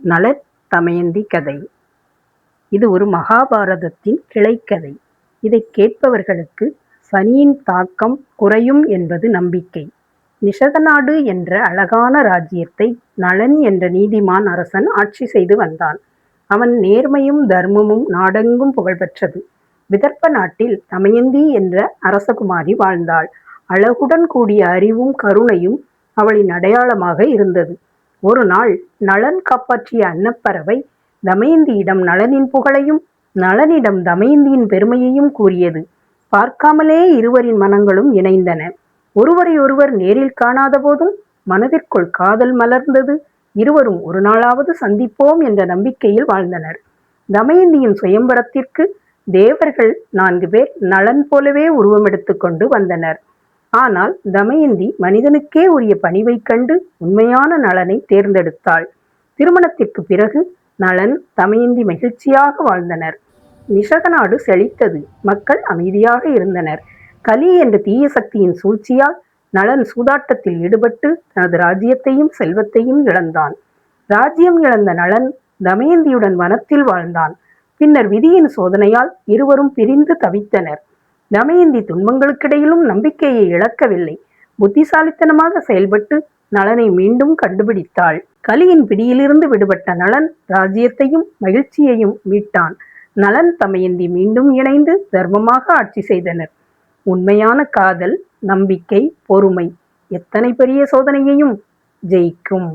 நளன் தமயந்தி கதை. இது ஒரு மகாபாரதத்தின் கிளைக்கதை. இதைக் கேட்பவர்களுக்கு சனியின் தாக்கம் குறையும் என்பது நம்பிக்கை. நிஷதநாடு என்ற அழகான ராஜ்யத்தை நளன் என்ற நீதிமான் அரசன் ஆட்சி செய்து வந்தான். அவன் நேர்மையும் தர்மமும் நாடெங்கும் புகழ்பெற்றது. விதர்ப்ப நாட்டில் தமயந்தி என்ற அரசகுமாரி வாழ்ந்தாள். அழகுடன் கூடிய அறிவும் கருணையும் அவளின் அடையாளமாக இருந்தது. ஒரு நாள் நளன் காப்பாற்றிய அன்னப்பறவை தமயந்தியிடம் நளனின் புகழையும் நளனிடம் தமயந்தியின் பெருமையையும் கூறியது. பார்க்காமலே இருவரின் மனங்களும் இணைந்தன. ஒருவரை ஒருவர் நேரில் காணாத போதும் மனதிற்குள் காதல் மலர்ந்தது. இருவரும் ஒரு நாளாவது சந்திப்போம் என்ற நம்பிக்கையில் வாழ்ந்தனர். தமயந்தியின் சுயம்பரத்திற்கு தேவர்கள் 4 பேர் நளன் போலவே உருவமெடுத்து கொண்டு வந்தனர். ஆனால் தமயந்தி மனிதனுக்கே உரிய பணிவைக் கண்டு உண்மையான நளனை தேர்ந்தெடுத்தாள். திருமணத்திற்கு பிறகு நளன் தமயந்தி மகிழ்ச்சியாக வாழ்ந்தனர். நிஷதநாடு செழித்தது. மக்கள் அமைதியாக இருந்தனர். கலி என்ற தீய சக்தியின் சூழ்ச்சியால் நளன் சூதாட்டத்தில் ஈடுபட்டு தனது ராஜ்யத்தையும் செல்வத்தையும் இழந்தான். ராஜ்யம் இழந்த நளன் தமயந்தியுடன் வனத்தில் வாழ்ந்தான். பின்னர் விதியின் சோதனையால் இருவரும் பிரிந்து தவித்தனர். தமயந்தி துன்பங்களுக்கிடையிலும் நம்பிக்கையை இழக்கவில்லை. புத்திசாலித்தனமாக செயல்பட்டு நளனை மீண்டும் கண்டுபிடித்தாள். கலியின் பிடியிலிருந்து விடுபட்ட நளன் ராஜ்யத்தையும் மகிழ்ச்சியையும் மீட்டான். நளன் தமயந்தி மீண்டும் இணைந்து தர்மமாக ஆட்சி செய்தனர். உண்மையான காதல், நம்பிக்கை, பொறுமை எத்தனை பெரிய சோதனையையும் ஜெயிக்கும்.